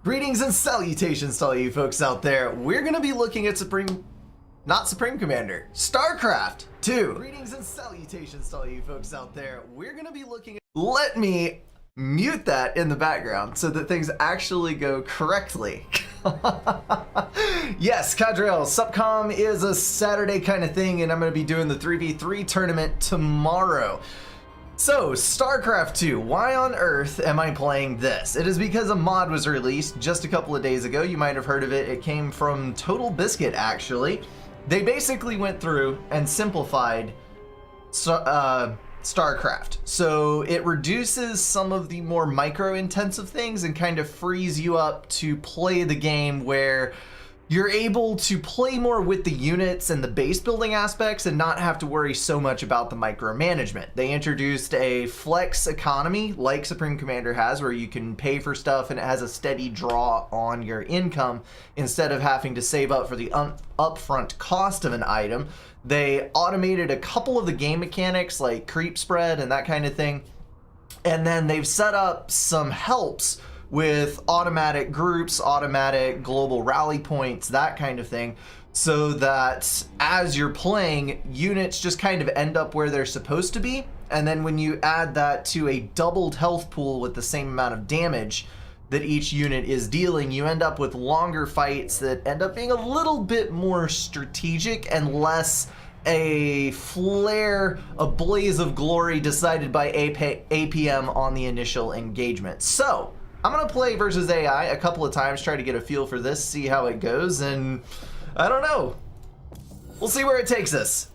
Greetings and salutations to all you folks out there. We're going to be looking at not Supreme Commander, Starcraft 2. Greetings and salutations to all you folks out there. We're going to be looking at... Let me mute that in the background so that things actually go correctly. Yes, Cadriel, Subcom is a Saturday kind of thing, and I'm going to be doing the 3v3 tournament tomorrow. So, Starcraft 2, why on earth am I playing this? It is because a mod was released just a couple of days ago. You might have heard of it. It came from Total Biscuit, actually. They basically went through and simplified Starcraft. So it reduces some of the more micro-intensive things and kind of frees you up to play the game where you're able to play more with the units and the base building aspects and not have to worry so much about the micromanagement. They introduced a flex economy like Supreme Commander has, where you can pay for stuff and it has a steady draw on your income instead of having to save up for the upfront cost of an item. They automated a couple of the game mechanics like creep spread and that kind of thing. And then they've set up some helps with automatic groups, automatic global rally points, that kind of thing, so that as you're playing, units just kind of end up where they're supposed to be. And then when you add that to a doubled health pool with the same amount of damage that each unit is dealing, you end up with longer fights that end up being a little bit more strategic and less a flare, a blaze of glory decided by APM on the initial engagement. So I'm gonna play versus AI a couple of times, try to get a feel for this, see how it goes, and I don't know. We'll see where it takes us.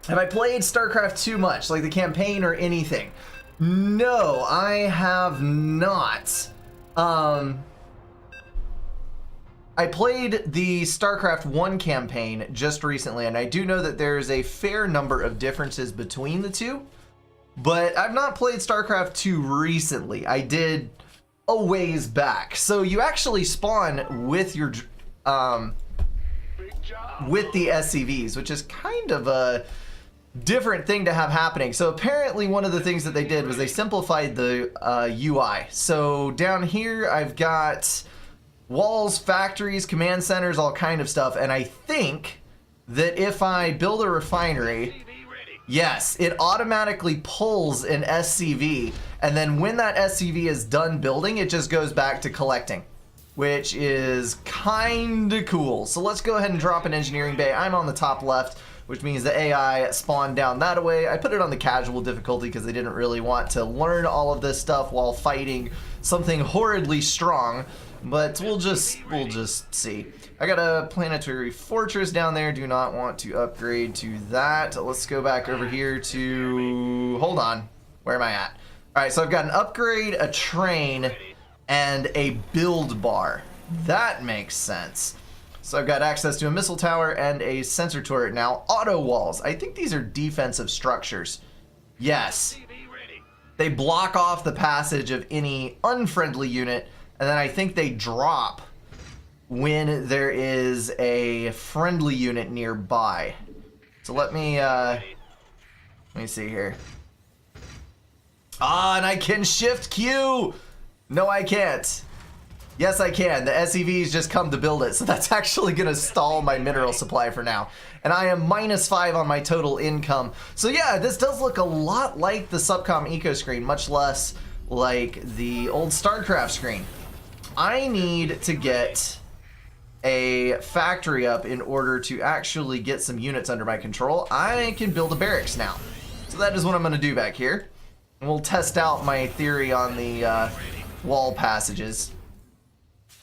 Have I played StarCraft too much, like the campaign or anything? No, I have not. I played the StarCraft 1 campaign just recently, and I do know that there's a fair number of differences between the two, but I've not played StarCraft 2 recently. I did a ways back. So you actually spawn with your with the SCVs, which is kind of a different thing to have happening. So apparently one of the things that they did was they simplified the UI. So down here I've got walls, factories, command centers, all kind of stuff, and I think that if I build a refinery, yes, it automatically pulls an SCV, and then when that SCV is done building, it just goes back to collecting, which is kinda cool. So let's go ahead and drop an engineering bay. I'm on the top left, which means the AI spawned down that way. I put it on the casual difficulty because they didn't really want to learn all of this stuff while fighting something horridly strong, but we'll just see. I got a planetary fortress down there. Do not want to upgrade to that. Let's go back over here to, hold on, where am I at? All right, so I've got an upgrade, a train, and a build bar. That makes sense. So I've got access to a missile tower and a sensor turret now. Auto walls, I think these are defensive structures. Yes. They block off the passage of any unfriendly unit, and then I think they drop when there is a friendly unit nearby. So let me see here. Ah, and I can shift Q! No, I can't. Yes, I can. The SCVs just come to build it, so that's actually gonna stall my mineral supply for now. And I am -5 on my total income. So yeah, this does look a lot like the Subcom Eco screen, much less like the old StarCraft screen. I need to get a factory up in order to actually get some units under my control. I can build a barracks now. So that is what I'm gonna do back here. And we'll test out my theory on the wall passages.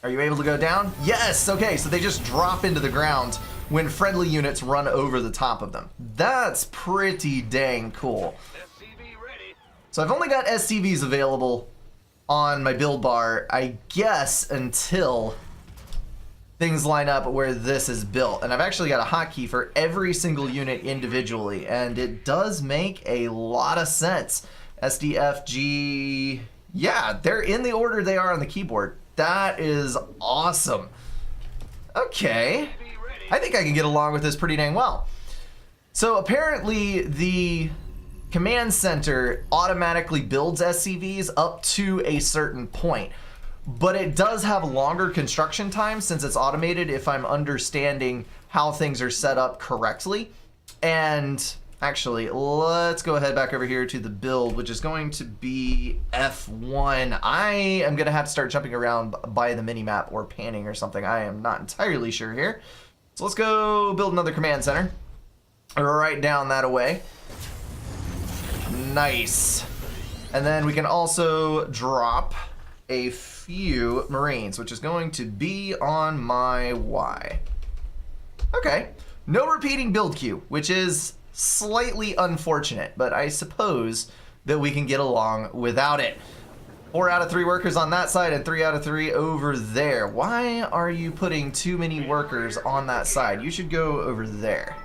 Are you able to go down? Yes, okay, so they just drop into the ground when friendly units run over the top of them. That's pretty dang cool. So I've only got SCVs available on my build bar, I guess, until things line up where this is built. And I've actually got a hotkey for every single unit individually, and it does make a lot of sense. SDFG, yeah, they're in the order they are on the keyboard. That is awesome. Okay, I think I can get along with this pretty dang well. So apparently the command center automatically builds SCVs up to a certain point. but it does have longer construction time since it's automated, if I'm understanding how things are set up correctly. And actually, let's go ahead back over here to the build, which is going to be F1. I am going to have to start jumping around by the minimap or panning or something. I am not entirely sure here. So let's go build another command center. Right down that away. Nice. And then we can also drop a few Marines, which is going to be on my Y. Okay. No repeating build queue, which is slightly unfortunate, but I suppose that we can get along without it. 4 out of 3 workers on that side and 3 out of 3 over there. Why are you putting too many workers on that side? You should go over there.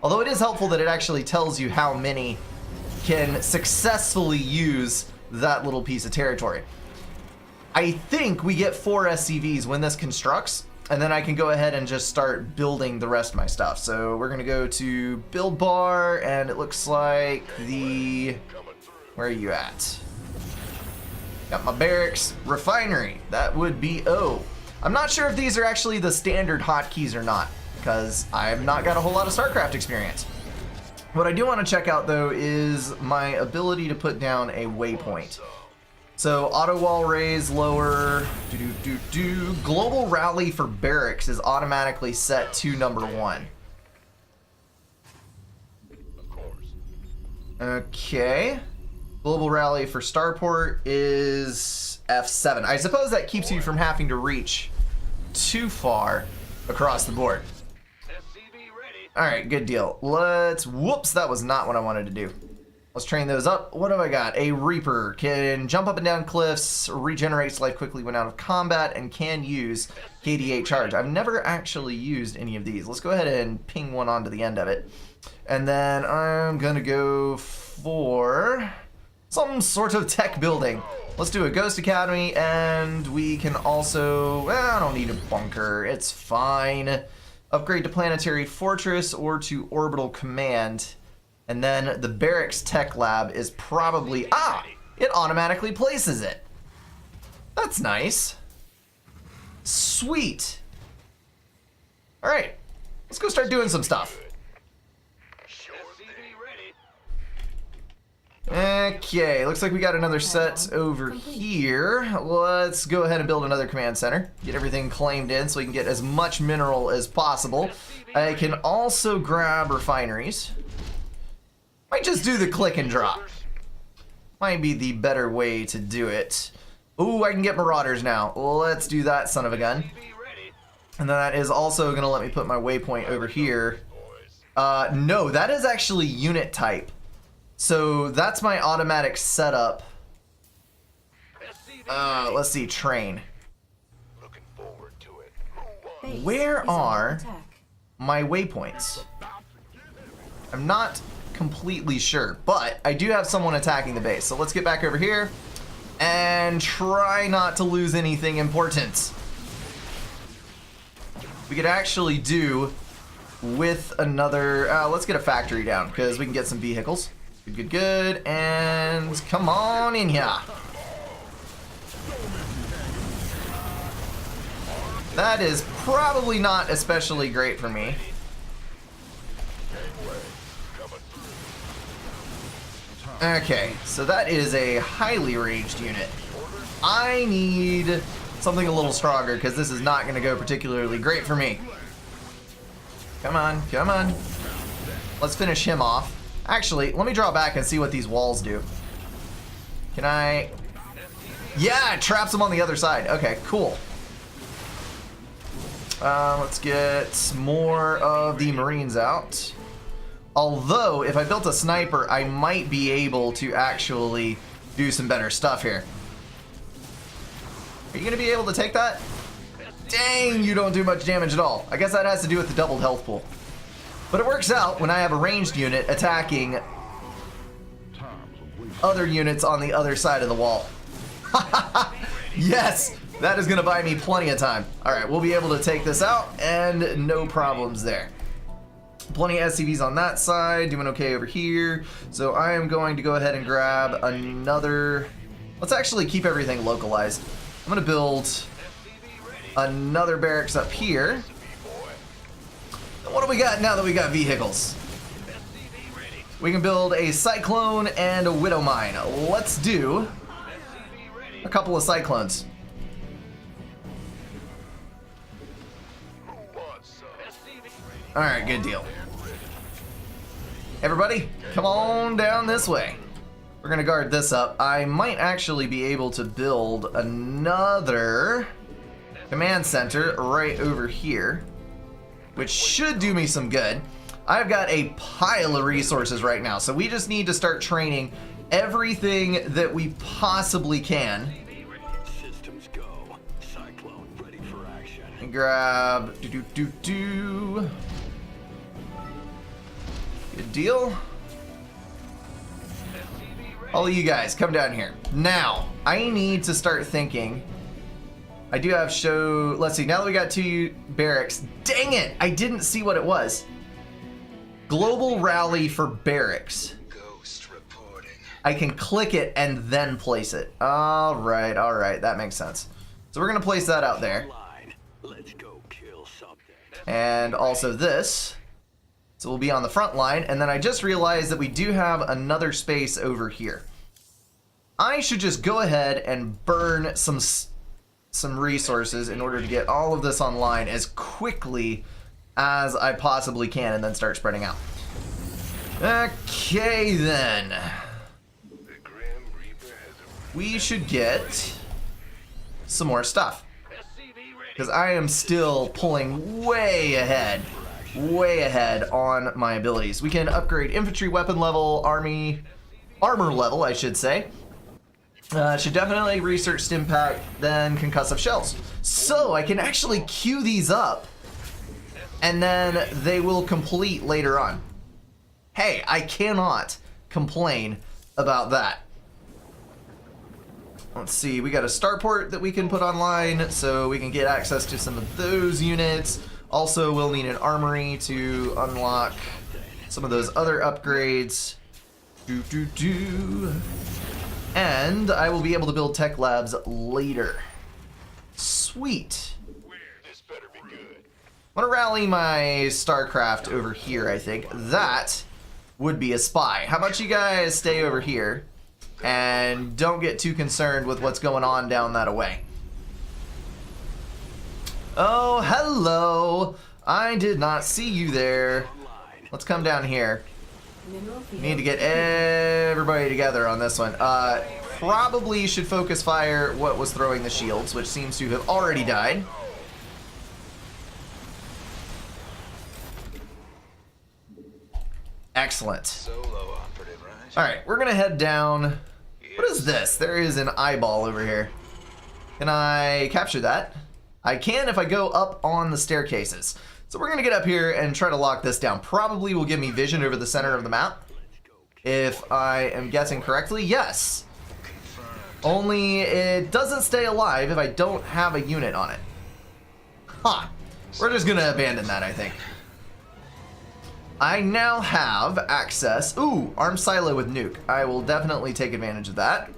Although it is helpful that it actually tells you how many can successfully use that little piece of territory. I think we get 4 SCVs when this constructs, and then I can go ahead and just start building the rest of my stuff. So we're gonna go to build bar, and it looks like the... Where are you at? Got my barracks, refinery. That would be O. I'm not sure if these are actually the standard hotkeys or not, because I've not got a whole lot of Starcraft experience. What I do want to check out though is my ability to put down a waypoint. So auto wall raise lower, global rally for barracks is automatically set to number 1. Okay. Global rally for starport is F7. I suppose that keeps you from having to reach too far across the board. All right, good deal. Whoops, that was not what I wanted to do. Let's train those up. What have I got? A Reaper can jump up and down cliffs, regenerates life quickly when out of combat, and can use KD8 charge. I've never actually used any of these. Let's go ahead and ping one onto the end of it. And then I'm gonna go for some sort of tech building. Let's do a Ghost Academy, and we can also, well, I don't need a bunker, it's fine. Upgrade to Planetary Fortress or to Orbital Command. And then the Barracks Tech Lab is probably, it automatically places it. That's nice. Sweet. All right, let's go start doing some stuff. Okay, looks like we got another set over here. Let's go ahead and build another command center. Get everything claimed in so we can get as much mineral as possible. I can also grab refineries. Might just do the click and drop. Might be the better way to do it. Ooh, I can get marauders now. Let's do that, son of a gun. And then that is also gonna let me put my waypoint over here. No, that is actually unit type. So that's my automatic setup. Let's see, train. Where are my waypoints? I'm not completely sure, but I do have someone attacking the base. So let's get back over here and try not to lose anything important. We could actually do with another, let's get a factory down because we can get some vehicles. Good, good, good, and come on in here. That is probably not especially great for me. Okay, so that is a highly ranged unit. I need something a little stronger because this is not going to go particularly great for me. Come on, come on. Let's finish him off. Actually, let me draw back and see what these walls do. Can I? Yeah, it traps them on the other side. Okay, cool. Let's get more of the Marines out. Although, if I built a sniper, I might be able to actually do some better stuff here. Are you going to be able to take that? Dang, you don't do much damage at all. I guess that has to do with the doubled health pool. But it works out when I have a ranged unit attacking other units on the other side of the wall. Yes, that is going to buy me plenty of time. All right, we'll be able to take this out and no problems there. Plenty of SCVs on that side, doing okay over here. So I am going to go ahead and grab another. Let's actually keep everything localized. I'm gonna build another barracks up here. What do we got now that we got vehicles? We can build a Cyclone and a Widow Mine. Let's do a couple of Cyclones. Alright, good deal. Everybody, come on down this way. We're gonna guard this up. I might actually be able to build another command center right over here, which should do me some good. I've got a pile of resources right now, so we just need to start training everything that we possibly can. Systems go. Cyclone ready for action. And grab Good deal. All of you guys, come down here. Now, I need to start thinking. I do have let's see, now that we got 2 barracks. Dang it, I didn't see what it was. Global rally for barracks. Ghost reporting. I can click it and then place it. All right, that makes sense. So we're gonna place that out there. Let's go kill something. And also this. So we'll be on the front line, and then I just realized that we do have another space over here. I should just go ahead and burn some resources in order to get all of this online as quickly as I possibly can, and then start spreading out. Okay, then. We should get some more stuff, because I am still pulling way ahead on my abilities. We can upgrade infantry weapon level, armor level, I should say. Should definitely research Stimpack, then concussive shells. So I can actually queue these up, and then they will complete later on. Hey, I cannot complain about that. Let's see, we got a starport that we can put online, so we can get access to some of those units. Also, we'll need an armory to unlock some of those other upgrades. And I will be able to build tech labs later. Sweet. This better be good. I'm gonna rally my Starcraft over here, I think. That would be a spy. How about you guys stay over here and don't get too concerned with what's going on down that way. Oh, hello. I did not see you there. Let's come down here. We need to get everybody together on this one. Probably should focus fire what was throwing the shields, which seems to have already died. Excellent. Solo operative, right? Alright, we're gonna head down. What is this? There is an eyeball over here. Can I capture that? I can if I go up on the staircases. So we're gonna get up here and try to lock this down. Probably will give me vision over the center of the map. If I am guessing correctly, yes. Only it doesn't stay alive if I don't have a unit on it. Huh. We're just gonna abandon that, I think. I now have access. Ooh, armed silo with nuke. I will definitely take advantage of that.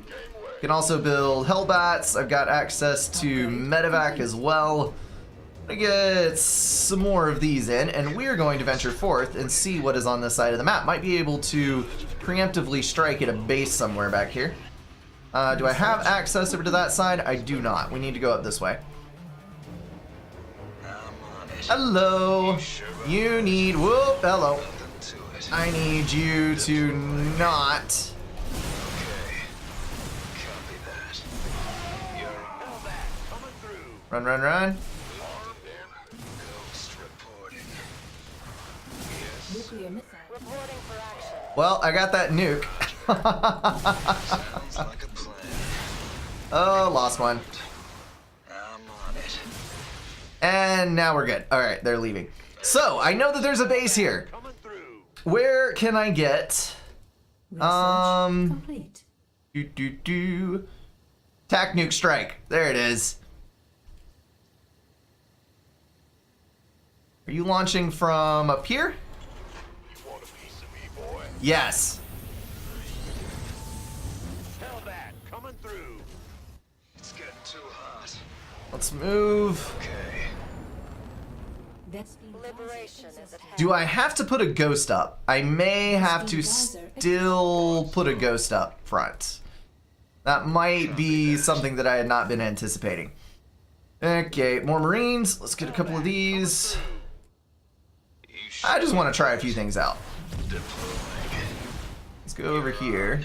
Can also build Hellbats. I've got access to medevac as well. I get some more of these in, and we're going to venture forth and see what is on this side of the map. Might be able to preemptively strike at a base somewhere back here. Do I have access over to that side? I do not. We need to go up this way. Hello. You need, whoop, hello. I need you to not. Run, run, run. Well, I got that nuke. Oh, lost one. And now we're good. All right, they're leaving. So I know that there's a base here. Where can I get? Complete. Tac nuke strike. There it is. Are you launching from up here? You want a piece of me, boy? Yes. Tell that coming through. It's getting too hot. Let's move. Okay. Liberation is at hand. Do I have to put a ghost up? I may have to still put a ghost up front. That might be something that I had not been anticipating. Okay, more Marines. Let's get a couple of these. I just want to try a few things out. Let's go over here.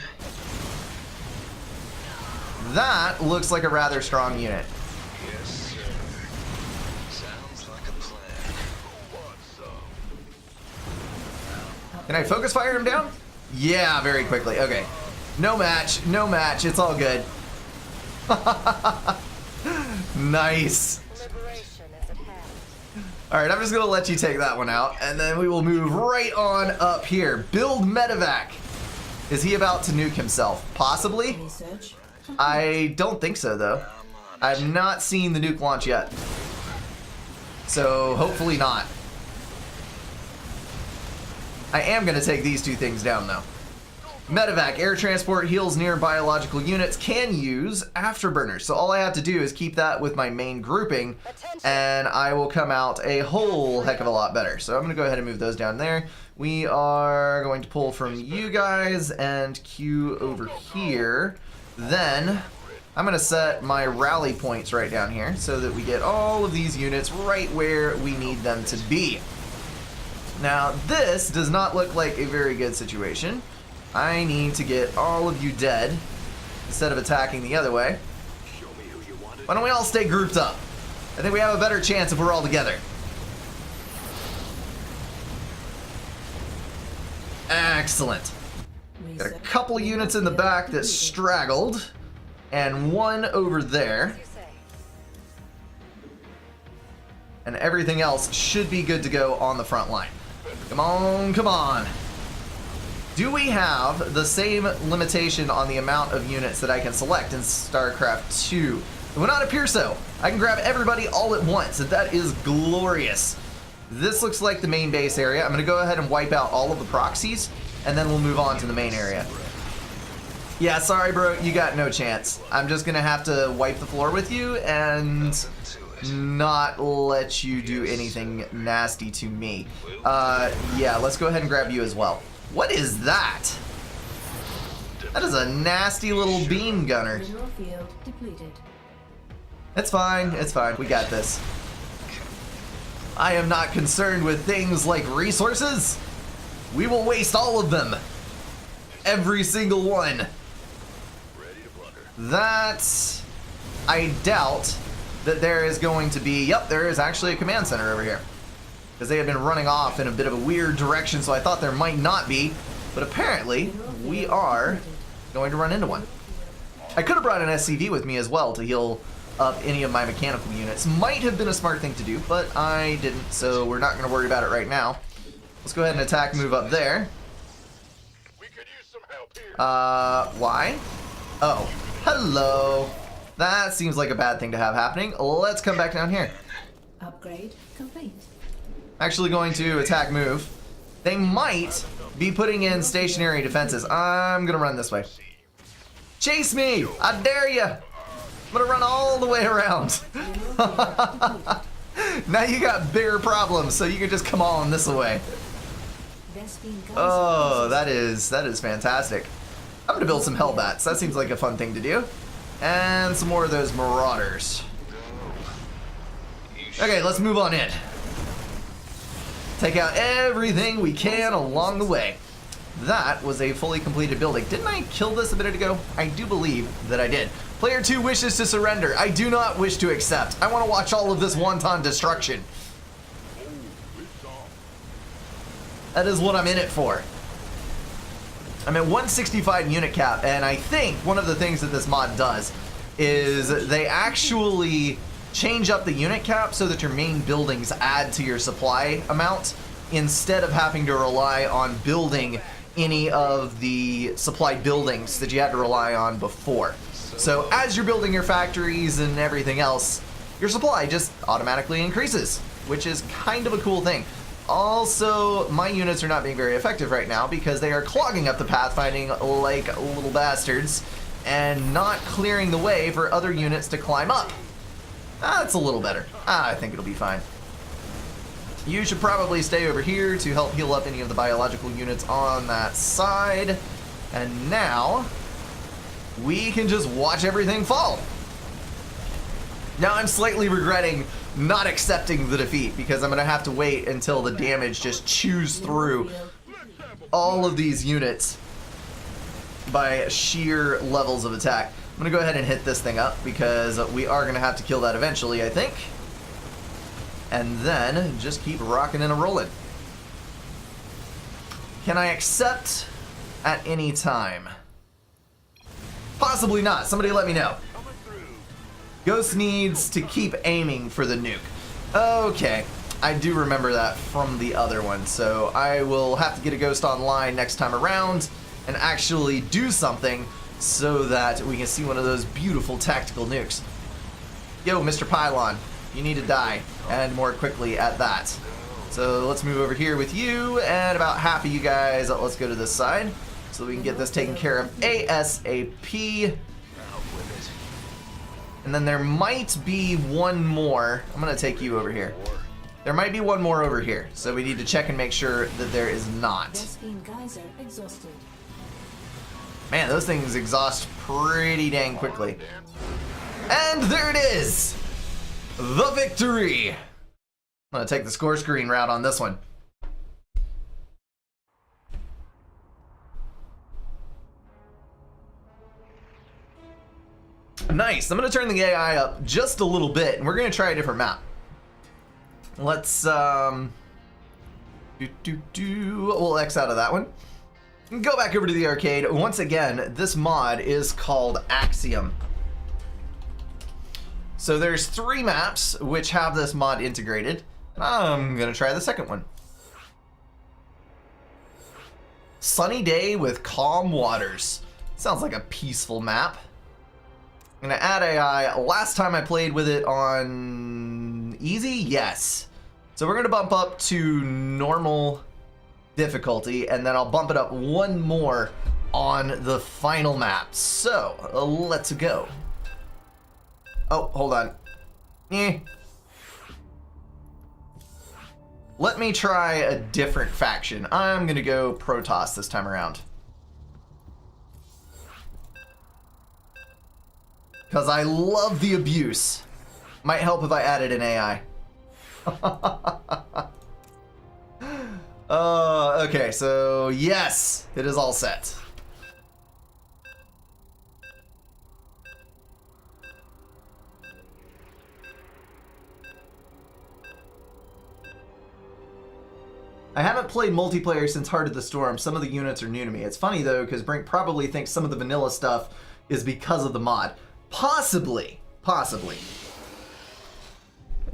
That looks like a rather strong unit. Yes, sir. Sounds like a plan. Who wants some? Can I focus fire him down? Yeah, very quickly. Okay. No match. No match. It's all good. Nice. Liberation is at hand. Alright, I'm just going to let you take that one out, and then we will move right on up here. Build medevac. Is he about to nuke himself? Possibly. I don't think so, though. I've not seen the nuke launch yet. So, hopefully not. I am going to take these two things down, though. Medevac, air transport, heals near biological units, can use afterburners. So all I have to do is keep that with my main grouping, and I will come out a whole heck of a lot better. So I'm going to go ahead and move those down there. We are going to pull from you guys and queue over here. Then I'm going to set my rally points right down here so that we get all of these units right where we need them to be. Now, this does not look like a very good situation. I need to get all of you dead instead of attacking the other way. Show me who you wanted. Why don't we all stay grouped up? I think we have a better chance if we're all together. Excellent. Got a couple of units in the back that straggled, and one over there. You say. And everything else should be good to go on the front line. Come on, come on. Do we have the same limitation on the amount of units that I can select in StarCraft 2? It would not appear so. I can grab everybody all at once, and that is glorious. This looks like the main base area. I'm going to go ahead and wipe out all of the proxies, and then we'll move on to the main area. Yeah, sorry, bro. You got no chance. I'm just going to have to wipe the floor with you and not let you do anything nasty to me. Yeah, let's go ahead and grab you as well. What is that? That is a nasty little beam gunner. Mineral field depleted. It's fine, it's fine. We got this. I am not concerned with things like resources. We will waste all of them. Every single one. Ready to blunder. That, I doubt that there is going to be, yep, there is actually a command center over here. Because they had been running off in a bit of a weird direction, so I thought there might not be. But apparently, we are going to run into one. I could have brought an SCV with me as well to heal up any of my mechanical units. Might have been a smart thing to do, but I didn't, so we're not going to worry about it right now. Let's go ahead and attack, move up there. We could use some help here. Why? Oh, hello. That seems like a bad thing to have happening. Let's come back down here. Upgrade complete. Actually going to attack move. They might be putting in stationary defenses. I'm gonna run this way. Chase me! I dare you! I'm gonna run all the way around. Now you got bigger problems, so you can just come on this way. Oh, that is fantastic. I'm gonna build some Hellbats. That seems like a fun thing to do. And some more of those Marauders. Okay, let's move on in. Take out everything we can along the way. That was a fully completed building. Didn't I kill this a minute ago? I do believe that I did. Player 2 wishes to surrender. I do not wish to accept. I want to watch all of this wanton destruction. That is what I'm in it for. I'm at 165 unit cap, and I think one of the things that this mod does is they actually change up the unit cap so that your main buildings add to your supply amount instead of having to rely on building any of the supply buildings that you had to rely on before. So as you're building your factories and everything else, your supply just automatically increases, which is kind of a cool thing. Also, my units are not being very effective right now because they are clogging up the pathfinding like little bastards. and not clearing the way for other units to climb up. That's a little better. I think it'll be fine. You should probably stay over here to help heal up any of the biological units on that side. And now, we can just watch everything fall. Now I'm slightly regretting not accepting the defeat because I'm going to have to wait until the damage just chews through all of these units by sheer levels of attack. I'm going to go ahead and hit this thing up because we are going to have to kill that eventually, I think. And then just keep rocking and rolling. Can I accept at any time? Possibly not. Somebody let me know. Ghost needs to keep aiming for the nuke. Okay, I do remember that from the other one, so I will have to get a Ghost online next time around and actually do something so that we can see one of those beautiful tactical nukes. Yo, Mr. Pylon, you need to die, and more quickly at that. So let's move over here with you, and about half of you guys, let's go to this side so we can get this taken care of ASAP. And then there might be one more. I'm going to take you over here. There might be one more over here, so we need to check and make sure that there is not. Geyser exhausted. Man, those things exhaust pretty dang quickly. And there it is! The victory! I'm going to take the score screen route on this one. Nice. I'm going to turn the AI up just a little bit, and we're going to try a different map. Let's, we'll X out of that one. Go back over to the arcade. Once again, this mod is called Axiom. So there's 3 maps which have this mod integrated. I'm going to try the second one. Sunny day with calm waters. Sounds like a peaceful map. I'm gonna add AI. Last time I played with it on easy, yes. So we're gonna bump up to normal difficulty, and then I'll bump it up one more on the final map. So let's go. Oh, hold on. Let me try a different faction. I'm gonna go Protoss this time around. Because I love the abuse. Might help if I added an AI. Okay, so yes, it is all set. I haven't played multiplayer since Heart of the Storm. Some of the units are new to me. It's funny though, because Brink probably thinks some of the vanilla stuff is because of the mod. Possibly.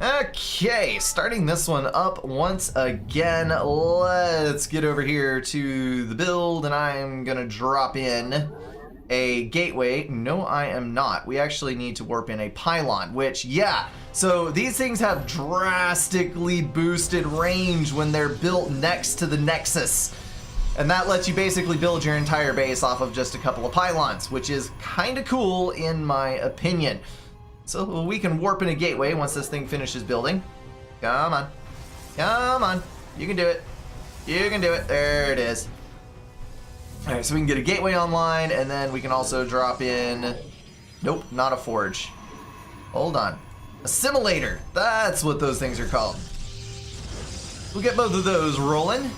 Okay, starting this one up once again. Let's get over here to the build, and I'm gonna drop in a gateway. No, I am not. We actually need to warp in a pylon, which, yeah. So these things have drastically boosted range when they're built next to the Nexus. And that lets you basically build your entire base off of just a couple of pylons, which is kind of cool in my opinion. So we can warp in a gateway once this thing finishes building. Come on. Come on. You can do it. You can do it. There it is. All right, so we can get a gateway online, and then we can also drop in... Nope, not a forge. Hold on. A simulator. That's what those things are called. We'll get both of those rolling.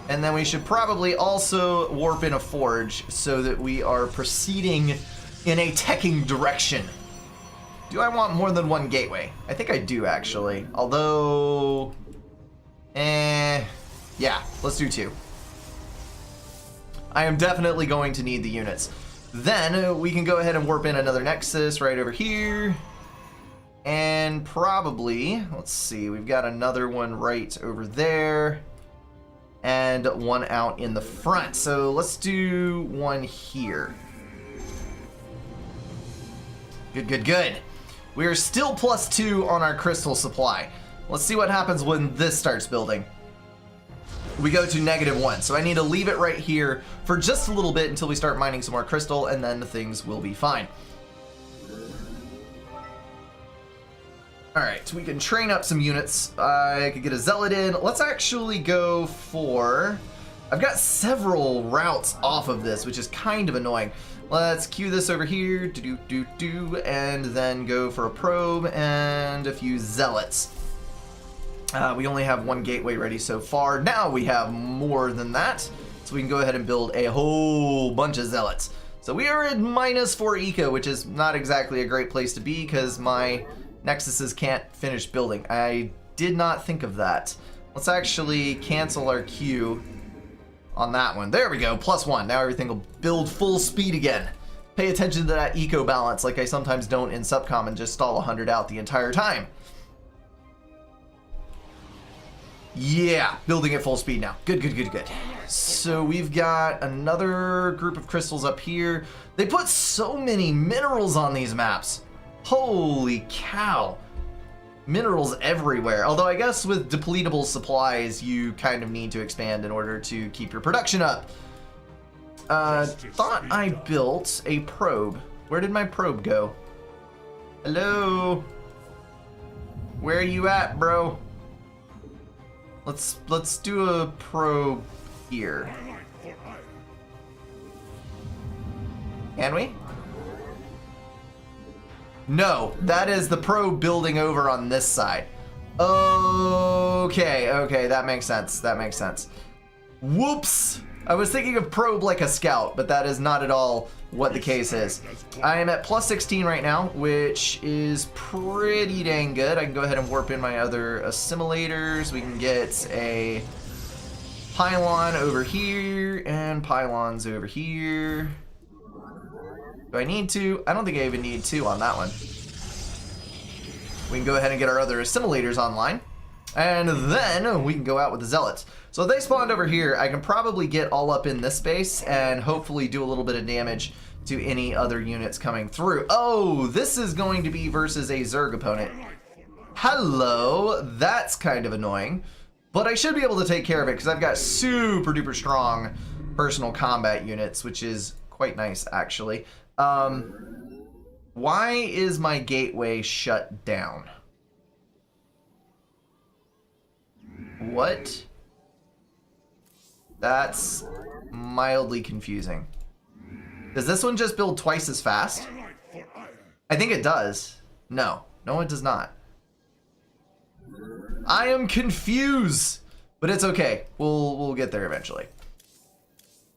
And then we should probably also warp in a forge so that we are proceeding in a teching direction. Do I want more than one gateway? I think I do, actually. Although... yeah, let's do 2. I am definitely going to need the units. Then we can go ahead and warp in another Nexus right over here. And probably, let's see, we've got another one right over there. And one out in the front. So let's do one here. Good. We are still +2 on our crystal supply. Let's see what happens when this starts building. we go to -1. So I need to leave it right here for just a little bit until we start mining some more crystal, and then things will be fine. Alright, we can train up some units. I could get a zealot in. Let's actually go for... I've got several routes off of this, which is kind of annoying. Let's queue this over here, and then go for a probe and a few zealots. We only have one gateway ready so far. Now we have more than that, so we can go ahead and build a whole bunch of zealots. So we are at -4 eco, which is not exactly a great place to be because my nexuses can't finish building. I did not think of that. Let's actually cancel our queue on that one. There we go, +1. Now everything will build full speed again. Pay attention to that eco balance like I sometimes don't in Subcom and just stall 100 out the entire time. Yeah, building at full speed now. Good, good, good, good. So we've got another group of crystals up here. They put so many minerals on these maps. Holy cow. Minerals everywhere. Although I guess with depletable supplies, you kind of need to expand in order to keep your production up. Thought I built a probe. Where did my probe go? Hello? Where are you at, bro? Let's do a probe here. Can we? No, that is the probe building over on this side. Okay, okay, that makes sense. That makes sense. Whoops! I was thinking of probe like a scout, but that is not at all what the case is. I am at +16 right now, which is pretty dang good. I can go ahead and warp in my other assimilators. We can get a pylon over here and pylons over here. Do I need to? I don't think I even need 2 on that one. We can go ahead and get our other assimilators online, and then we can go out with the zealots. So if they spawned over here, I can probably get all up in this space and hopefully do a little bit of damage to any other units coming through. Oh, this is going to be versus a Zerg opponent. Hello, that's kind of annoying, but I should be able to take care of it because I've got super duper strong personal combat units, which is quite nice actually. Why is my gateway shut down? What? That's mildly confusing. Does this one just build twice as fast? I think it does. No, no it does not. I am confused, but it's okay. We'll get there eventually.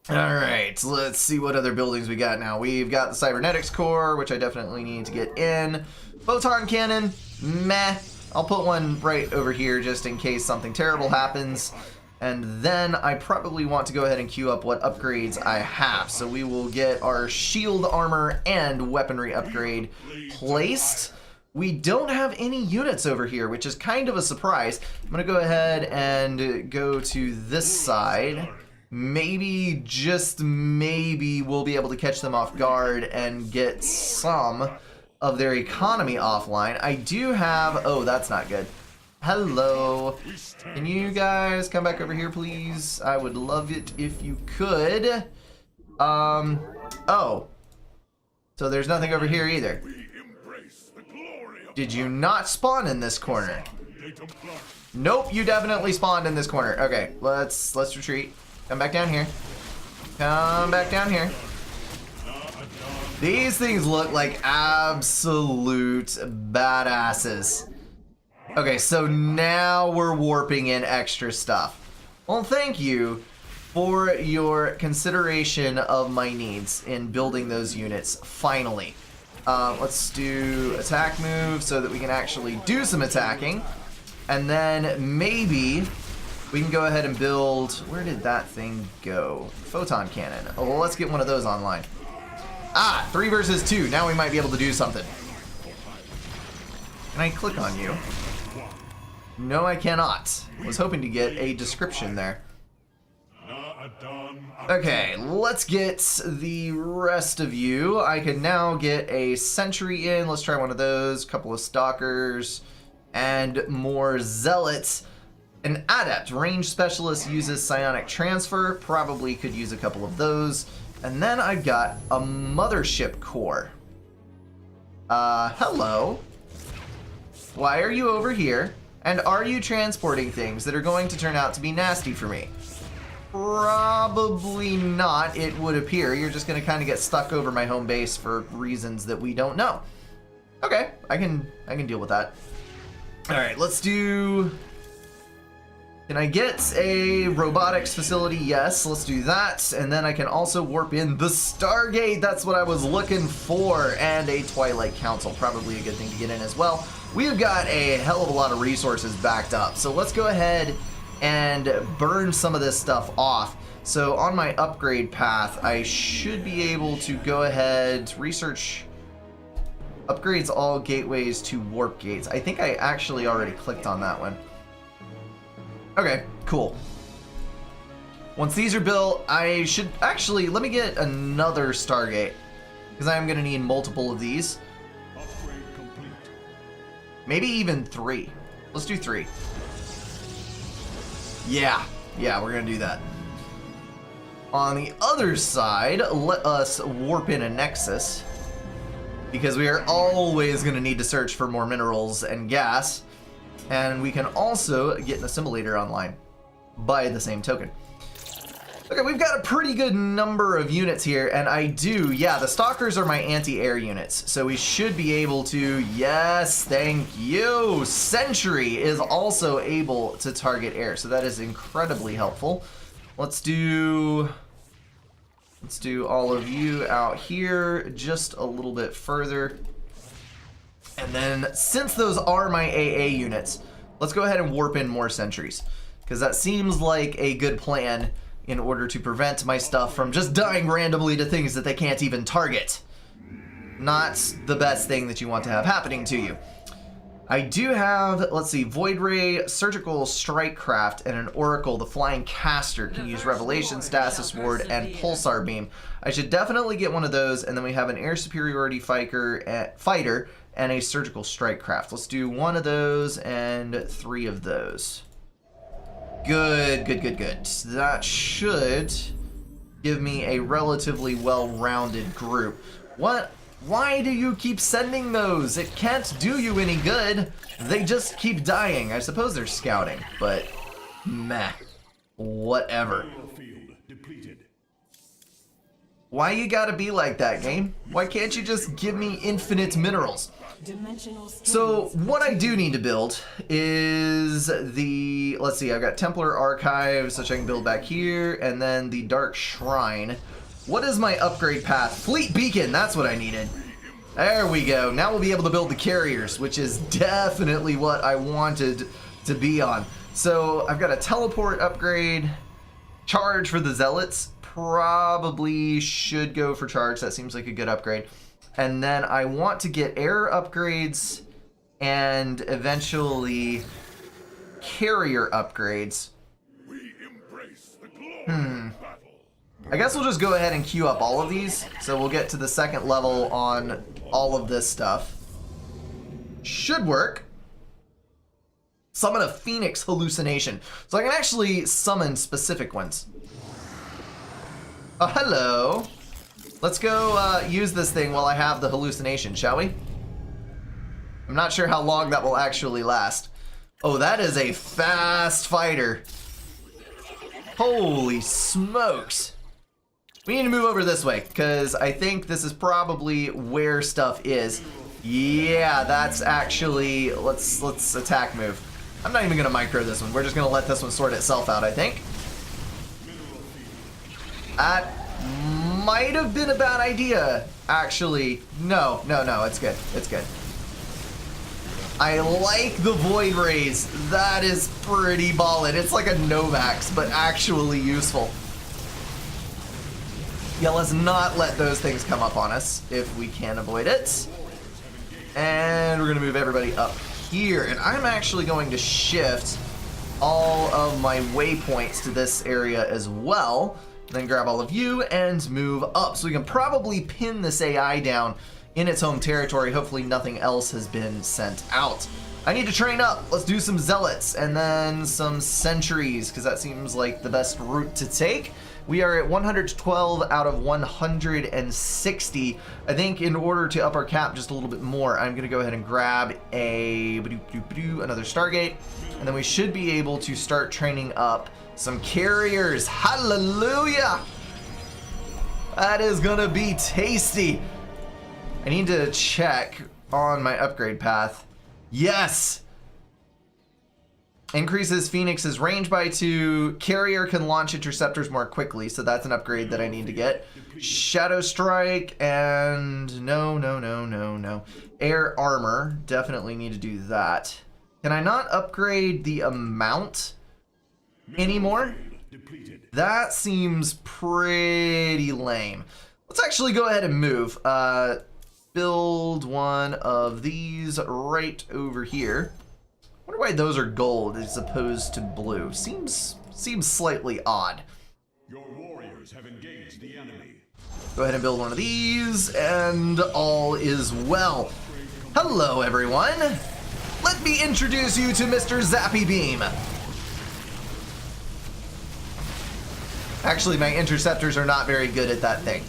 All right, let's see what other buildings we got now. We've got the cybernetics core, which I definitely need to get in. Photon cannon, meh. I'll put one right over here just in case something terrible happens. And then I probably want to go ahead and queue up what upgrades I have. So we will get our shield armor and weaponry upgrade placed. We don't have any units over here, which is kind of a surprise. I'm gonna go ahead and go to this side. Maybe, just maybe, we'll be able to catch them off guard and get some of their economy offline. I do have, oh, that's not good. Hello. Can you guys come back over here, please? I would love it if you could. Oh. So there's nothing over here either. Did you not spawn in this corner? Nope, you definitely spawned in this corner. Okay, let's retreat. Come back down here. Come back down here. These things look like absolute badasses. Okay, so now we're warping in extra stuff. Well, thank you for your consideration of my needs in building those units, finally. Let's do attack move so that we can actually do some attacking. And then maybe we can go ahead and build, where did that thing go? Photon cannon. Oh, well, let's get one of those online. Ah, 3 versus 2. Now we might be able to do something. Can I click on you? No, I cannot. Was hoping to get a description there. Okay, let's get the rest of you. I can now get a sentry in. Let's try one of those. Couple of stalkers and more zealots. An adept, range specialist, uses psionic transfer, probably could use a couple of those. And then I've got a mothership core. Hello. Why are you over here? And are you transporting things that are going to turn out to be nasty for me? Probably not, it would appear. You're just gonna kind of get stuck over my home base for reasons that we don't know. Okay, I can deal with that. All right, let's do... Can I get a robotics facility? Yes, let's do that. And then I can also warp in the Stargate. That's what I was looking for. And a Twilight Council, probably a good thing to get in as well. We've got a hell of a lot of resources backed up. So let's go ahead and burn some of this stuff off. So on my upgrade path, I should be able to go ahead, research upgrades all gateways to warp gates. I think I actually already clicked on that one. Okay, cool. Once these are built, I should actually, let me get another Stargate, because I'm going to need multiple of these. Upgrade complete. Maybe even 3. Let's do 3. Yeah, we're going to do that. On the other side, let us warp in a Nexus, because we are always going to need to search for more minerals and gas. And we can also get an assimilator online by the same token. Okay, we've got a pretty good number of units here, and the Stalkers are my anti-air units, so we should be able to, yes, thank you. Sentry is also able to target air, so that is incredibly helpful. Let's do all of you out here just a little bit further. And then, since those are my AA units, let's go ahead and warp in more sentries, because that seems like a good plan in order to prevent my stuff from just dying randomly to things that they can't even target. Not the best thing that you want to have happening to you. I do have, let's see, Void Ray, Surgical Strikecraft, and an Oracle. The Flying Caster can use Revelation, Stasis Ward, and Pulsar Beam. I should definitely get one of those, and then we have an Air Superiority Fighter, and a Surgical Strikecraft. Let's do 1 of those and 3 of those. Good. That should give me a relatively well-rounded group. What? Why do you keep sending those? It can't do you any good. They just keep dying. I suppose they're scouting, but meh. Whatever. Field depleted. Why you gotta be like that, game? Why can't you just give me infinite minerals? So what I do need to build is the, let's see, I've got Templar Archives, which I can build back here, and then the Dark Shrine. What is my upgrade path? Fleet Beacon, that's what I needed. There we go. Now we'll be able to build the carriers, which is definitely what I wanted to be on. So I've got a teleport upgrade, charge for the Zealots, probably should go for charge. That seems like a good upgrade. And then I want to get air upgrades and eventually carrier upgrades. We embrace the glory of battle. I guess we'll just go ahead and queue up all of these. So we'll get to the 2nd level on all of this stuff. Should work. Summon a Phoenix hallucination. So I can actually summon specific ones. Oh, hello. Let's go use this thing while I have the hallucination, shall we? I'm not sure how long that will actually last. Oh, that is a fast fighter. Holy smokes. We need to move over this way, because I think this is probably where stuff is. Yeah, that's actually... Let's attack move. I'm not even going to micro this one. We're just going to let this one sort itself out, I think. That might have been a bad idea, actually. No, it's good. It's good. I like the Void Rays. That is pretty ballin'. It's like a Novax, but actually useful. Yeah, let's not let those things come up on us if we can avoid it. And we're gonna move everybody up here. And I'm actually going to shift all of my waypoints to this area as well. Then grab all of you and move up. So we can probably pin this AI down in its home territory. Hopefully nothing else has been sent out. I need to train up. Let's do some zealots and then some sentries, because that seems like the best route to take. We are at 112 out of 160. I think in order to up our cap just a little bit more, I'm going to go ahead and grab another Stargate, and then we should be able to start training up some carriers. Hallelujah! That is going to be tasty. I need to check on my upgrade path. Yes! Increases Phoenix's range by 2. Carrier can launch interceptors more quickly, so that's an upgrade that I need to get. Shadow Strike and no. Air Armor, definitely need to do that. Can I not upgrade the amount anymore? That seems pretty lame. Let's actually go ahead and move. Build one of these right over here. Wonder why those are gold as opposed to blue. Seems slightly odd. Your warriors have engaged the enemy. Go ahead and build one of these, and all is well. Hello, everyone. Let me introduce you to Mr. Zappy Beam. Actually, my interceptors are not very good at that thing,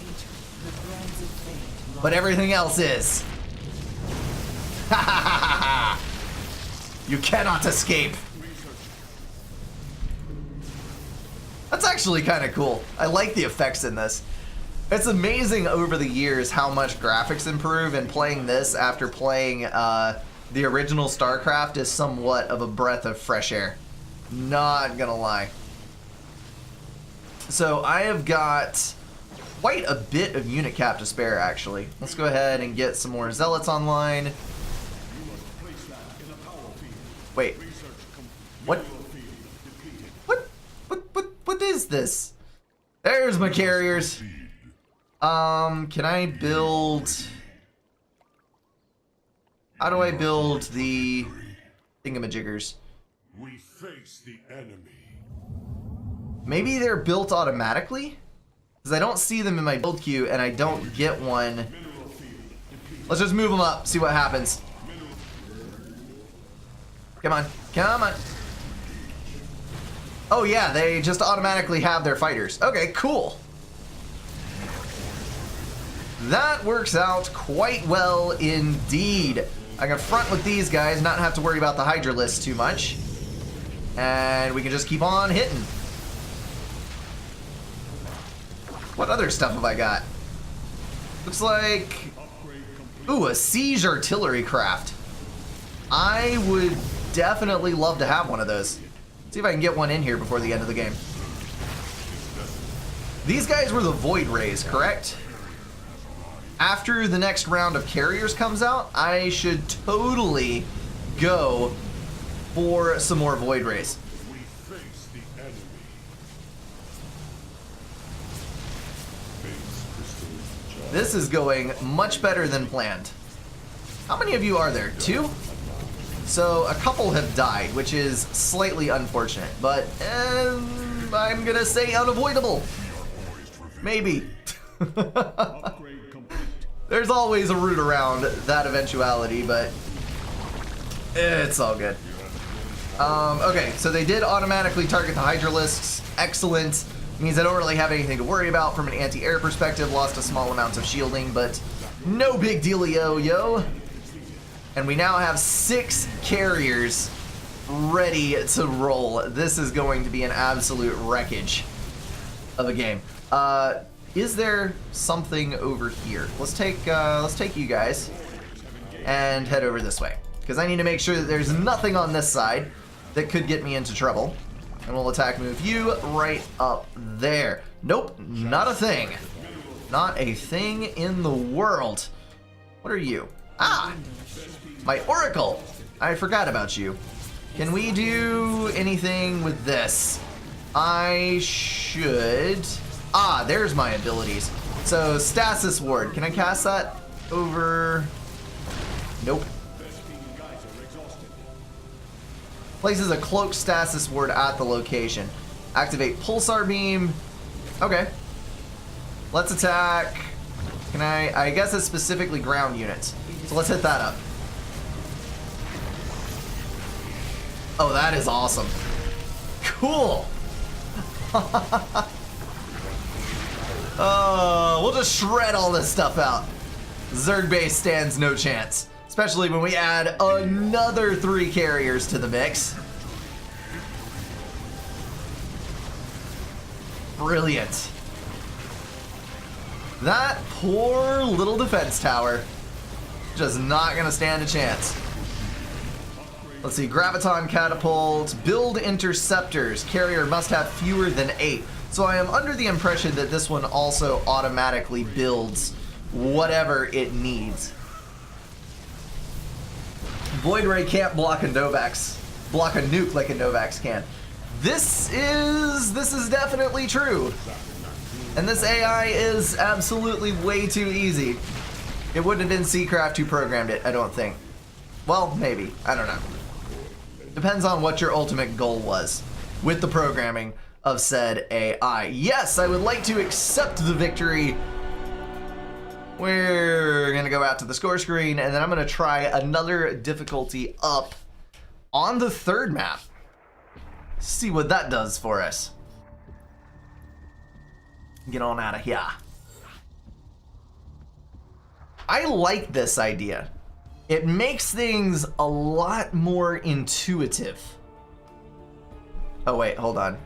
but everything else is. Ha ha ha ha ha! You cannot escape. That's actually kind of cool. I like the effects in this. It's amazing over the years how much graphics improve, and playing this after playing the original Starcraft is somewhat of a breath of fresh air. Not gonna lie. So I have got quite a bit of unit cap to spare, actually. Let's go ahead and get some more zealots online. Wait. What? What is this? There's my carriers. Can I build... How do I build the thingamajiggers? We face the enemy. Maybe they're built automatically? Because I don't see them in my build queue and I don't get one. Let's just move them up, see what happens. Come on, come on. Oh yeah, they just automatically have their fighters. Okay, cool. That works out quite well indeed. I can front with these guys, not have to worry about the Hydra list too much. And we can just keep on hitting. What other stuff have I got? Looks like... Ooh, a siege artillery craft. I would definitely love to have one of those. See if I can get one in here before the end of the game. These guys were the Void Rays, correct? After the next round of carriers comes out, I should totally go for some more Void Rays. We face the enemy. This is going much better than planned. How many of you are there? 2? So a couple have died, which is slightly unfortunate, but I'm gonna say unavoidable. Maybe. Upgrade complete. There's always a route around that eventuality, but it's all good. Okay, so they did automatically target the Hydra lists. Excellent. Means I don't really have anything to worry about from an anti-air perspective. Lost a small amount of shielding, but no big dealio, yo. And we now have 6 carriers ready to roll. This is going to be an absolute wreckage of a game. Is there something over here? Let's take you guys and head over this way, because I need to make sure that there's nothing on this side that could get me into trouble. And we'll attack move you right up there. Nope, not a thing. Not a thing in the world. What are you? Ah, my Oracle. I forgot about you. Can we do anything with this? I should... Ah, there's my abilities. So, Stasis Ward. Can I cast that over... Nope. Places a cloaked stasis ward at the location. Activate pulsar beam. Okay. Let's attack. Can I guess it's specifically ground units. So let's hit that up. Oh, that is awesome. Cool. Oh, we'll just shred all this stuff out. Zerg base stands no chance, especially when we add another 3 carriers to the mix. Brilliant. That poor little defense tower, just not gonna stand a chance. Let's see, graviton catapult, build interceptors. Carrier must have fewer than 8. So I am under the impression that this one also automatically builds whatever it needs. Void Ray can't block a nuke like a Novax can. This is definitely true. And this AI is absolutely way too easy. It wouldn't have been Seacraft who programmed it, I don't think. Well, maybe. I don't know. Depends on what your ultimate goal was with the programming of said AI. Yes, I would like to accept the victory. We're gonna go out to the score screen, and then I'm gonna try another difficulty up on the 3rd map. See what that does for us. Get on out of here. I like this idea. It makes things a lot more intuitive. Oh wait, hold on.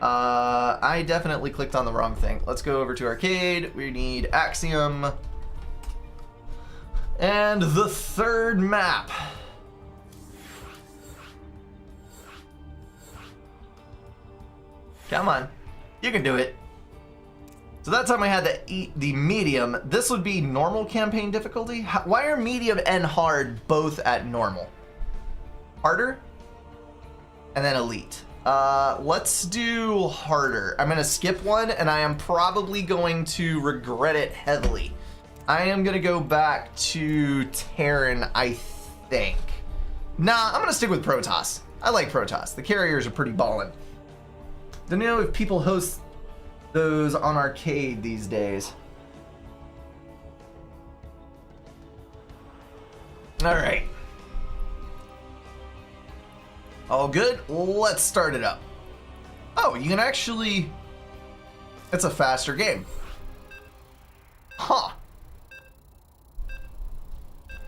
I definitely clicked on the wrong thing. Let's go over to arcade. We need Axiom. And the 3rd map. Come on, you can do it. So that time I had the medium. This would be normal campaign difficulty. Why are medium and hard both at normal? Harder? And then elite. Let's do harder. I'm gonna skip one, and I am probably going to regret it heavily. I am gonna go back to Terran, I think. Nah, I'm gonna stick with Protoss. I like Protoss. The carriers are pretty ballin'. Don't know if people host those on arcade these days. All right. All good? Let's start it up. Oh, you can actually... It's a faster game. Huh.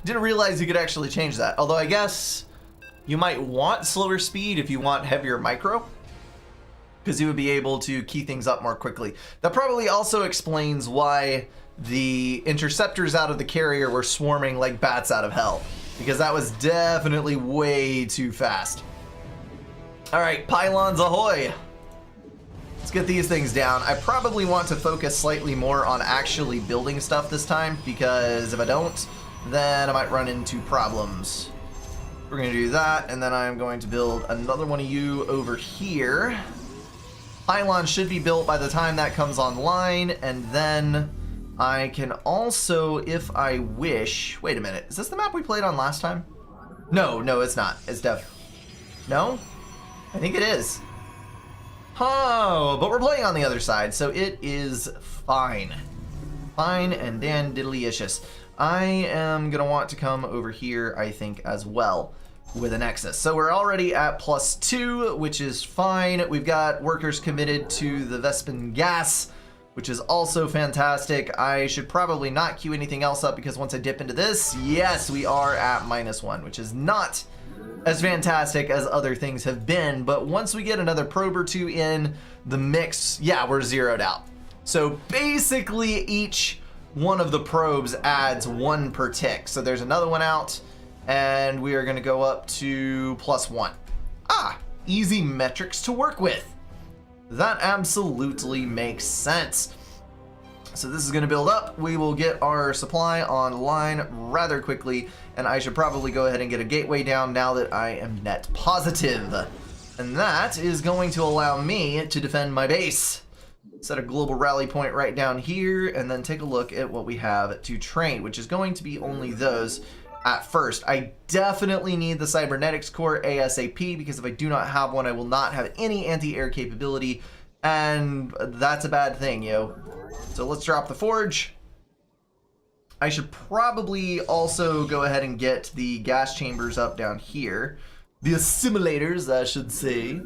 Didn't realize you could actually change that. Although I guess you might want slower speed if you want heavier micro, because you would be able to key things up more quickly. That probably also explains why the interceptors out of the carrier were swarming like bats out of hell, because that was definitely way too fast. All right, pylons ahoy. Let's get these things down. I probably want to focus slightly more on actually building stuff this time, because if I don't, then I might run into problems. We're gonna do that, and then I'm going to build another one of you over here. Pylon should be built by the time that comes online, and then I can also, if I wish... Wait a minute, is this the map we played on last time? No, it's not. It's No? I think it is. Oh, but we're playing on the other side, so it is fine. Fine and dandeliicious. I am gonna want to come over here, I think, as well, with a Nexus. So we're already at +2, which is fine. We've got workers committed to the Vespin gas, which is also fantastic. I should probably not queue anything else up, because once I dip into this, yes, we are at -1, which is not as fantastic as other things have been. But once we get another probe or two in the mix, yeah, we're zeroed out. So basically each one of the probes adds 1 per tick. So there's another one out, and we are going to go up to +1. Ah, easy metrics to work with. That absolutely makes sense. So this is going to build up. We will get our supply online rather quickly, and I should probably go ahead and get a gateway down now that I am net positive. And that is going to allow me to defend my base. Set a global rally point right down here, and then take a look at what we have to train, which is going to be only those at first. I definitely need the cybernetics core ASAP, because if I do not have one, I will not have any anti-air capability, and that's a bad thing, yo. So let's drop the forge. I should probably also go ahead and get the gas chambers up down here. The assimilators, I should say.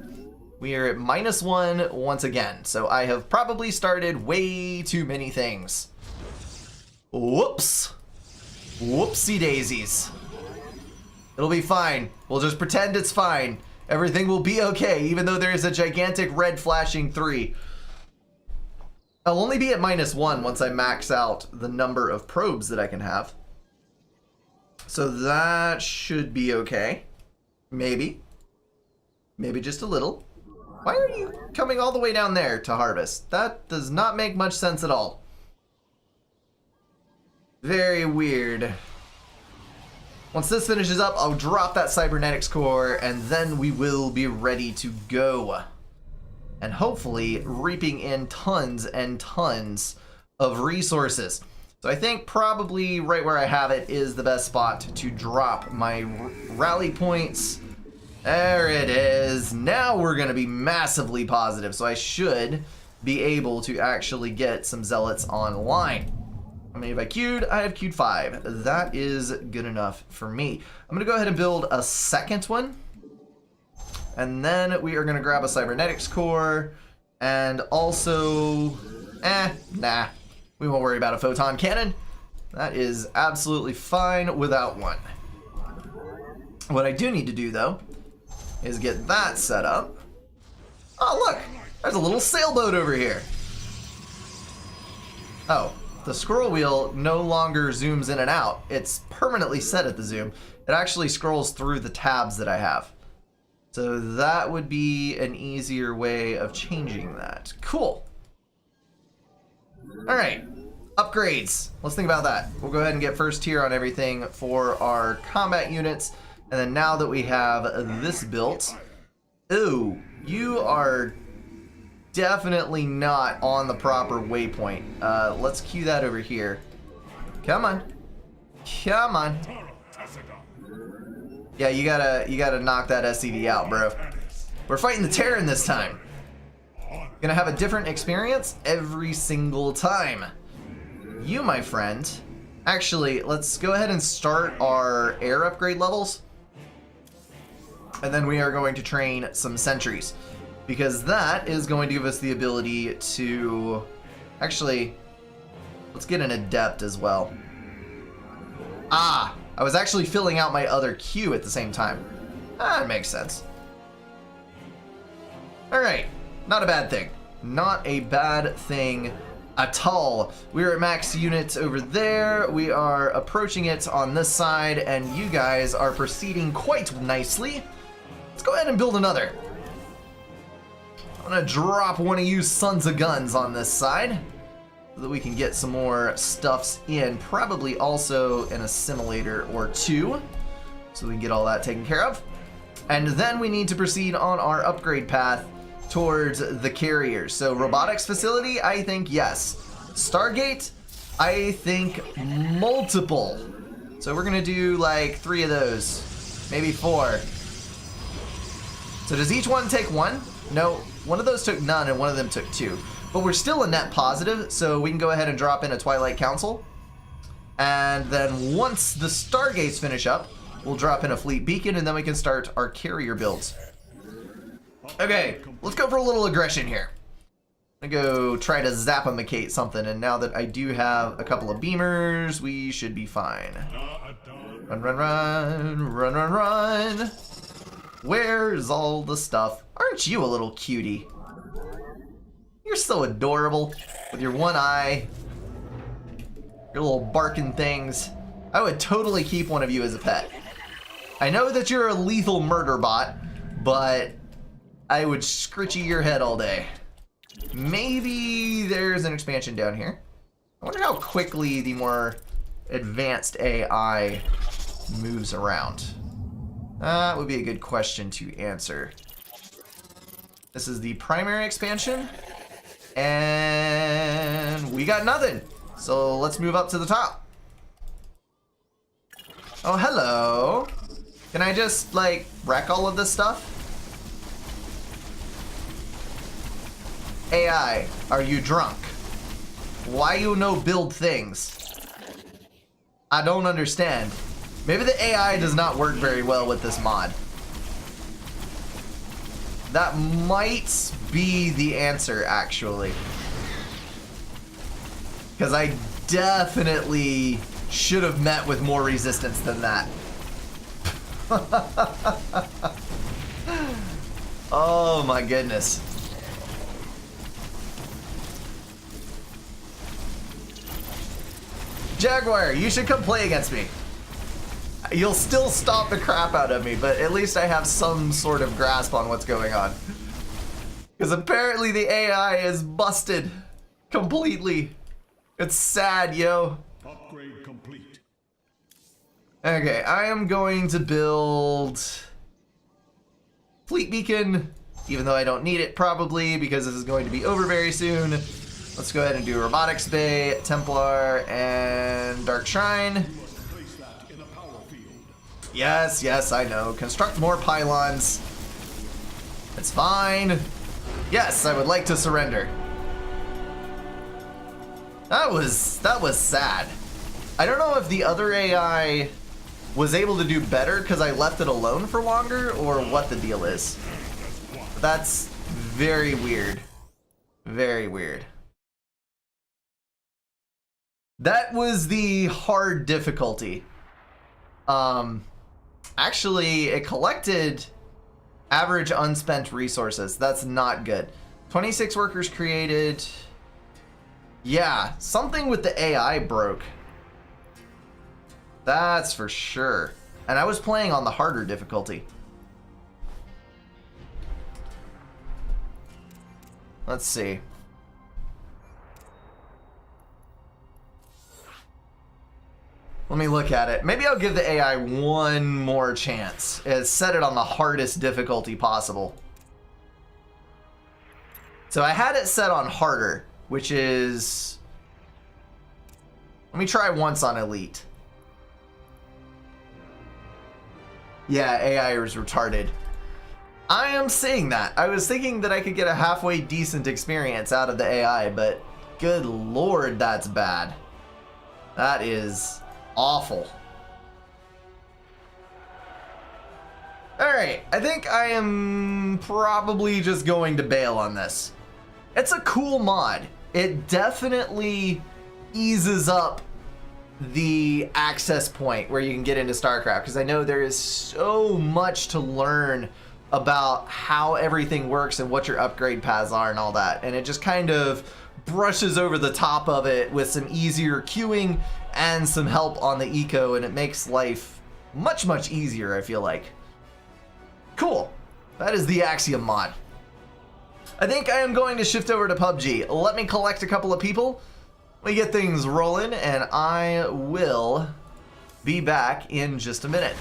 We are at -1 once again, so I have probably started way too many things. Whoops. Whoopsie daisies. It'll be fine. We'll just pretend it's fine. Everything will be okay, even though there is a gigantic red flashing 3. I'll only be at -1 once I max out the number of probes that I can have. So that should be okay. Maybe. Maybe just a little. Why are you coming all the way down there to harvest? That does not make much sense at all. Very weird. Once this finishes up, I'll drop that cybernetics core, and then we will be ready to go. And hopefully reaping in tons and tons of resources. So I think probably right where I have it is the best spot to drop my rally points. There it is. Now we're going to be massively positive, so I should be able to actually get some zealots online. How many have I queued? I have queued 5. That is good enough for me. I'm going to go ahead and build a second one. And then we are going to grab a cybernetics core. And also... nah. We won't worry about a photon cannon. That is absolutely fine without one. What I do need to do, though, is get that set up. Oh, look! There's a little sailboat over here. Oh, the scroll wheel no longer zooms in and out. It's permanently set at the zoom. It actually scrolls through the tabs that I have. So that would be an easier way of changing that. Cool. All right, upgrades. Let's think about that. We'll go ahead and get first tier on everything for our combat units. And then now that we have this built, ooh, you are definitely not on the proper waypoint. Let's cue that over here. Come on. Come on. Yeah, you gotta knock that SCV out, bro. We're fighting the Terran this time. Gonna have a different experience every single time. You, my friend. Actually, let's go ahead and start our air upgrade levels. And then we are going to train some sentries, because that is going to give us the ability to... Actually, let's get an adept as well. Ah, I was actually filling out my other queue at the same time. That makes sense. All right, not a bad thing. Not a bad thing at all. We're at max units over there. We are approaching it on this side, and you guys are proceeding quite nicely. Let's go ahead and build another. I'm gonna drop one of you sons of guns on this side so that we can get some more stuffs in. Probably also an assimilator or two, so we can get all that taken care of. And then we need to proceed on our upgrade path towards the carriers. So robotics facility, I think yes. Stargate, I think multiple. So we're gonna do like 3 of those, maybe 4. So does each one take 1? No, one of those took none and one of them took 2. But we're still a net positive, so we can go ahead and drop in a Twilight Council. And then once the Stargates finish up, we'll drop in a Fleet Beacon, and then we can start our carrier builds. Okay, let's go for a little aggression here. I'm gonna go try to Zapamicate something, and now that I do have a couple of beamers, we should be fine. Run, run, run, run, run, run. Where's all the stuff? Aren't you a little cutie? You're so adorable with your one eye, your little barking things. I would totally keep one of you as a pet. I know that you're a lethal murder bot, but I would scritchy your head all day. Maybe there's an expansion down here. I wonder how quickly the more advanced AI moves around. That would be a good question to answer. This is the primary expansion, and we got nothing. So let's move up to the top. Oh, hello. Can I just, like, wreck all of this stuff? AI, are you drunk? Why you no build things? I don't understand. Maybe the AI does not work very well with this mod. That might be the answer, actually. Because I definitely should have met with more resistance than that. Oh my goodness. Jaguar, you should come play against me. You'll still stomp the crap out of me, but at least I have some sort of grasp on what's going on. Because apparently the AI is busted completely. It's sad, yo. Upgrade complete. Okay, I am going to build Fleet Beacon, even though I don't need it probably because this is going to be over very soon. Let's go ahead and do Robotics Bay, Templar, and Dark Shrine. Place that in a power field. Yes, yes, I know. Construct more pylons. It's fine. Yes, I would like to surrender. That was sad. I don't know if the other AI was able to do better because I left it alone for longer or what the deal is. But that's very weird. Very weird. That was the hard difficulty. Actually, it collected average unspent resources. That's not good. 26 workers created. Yeah, something with the AI broke. That's for sure. And I was playing on the harder difficulty. Let's see. Let me look at it. Maybe I'll give the AI one more chance. Set it on the hardest difficulty possible. So I had it set on harder, which is... Let me try once on elite. Yeah, AI is retarded. I am seeing that. I was thinking that I could get a halfway decent experience out of the AI, but good lord, that's bad. That is awful. Alright, I think I am probably just going to bail on this. It's a cool mod. It definitely eases up the access point where you can get into Starcraft, because I know there is so much to learn about how everything works and what your upgrade paths are and all that, and it just kind of brushes over the top of it with some easier queuing and some help on the eco, and it makes life much easier, I feel like. Cool. That is the Axiom mod. I think I am going to shift over to PUBG. Let me collect a couple of people. We get things rolling, and I will be back in just a minute.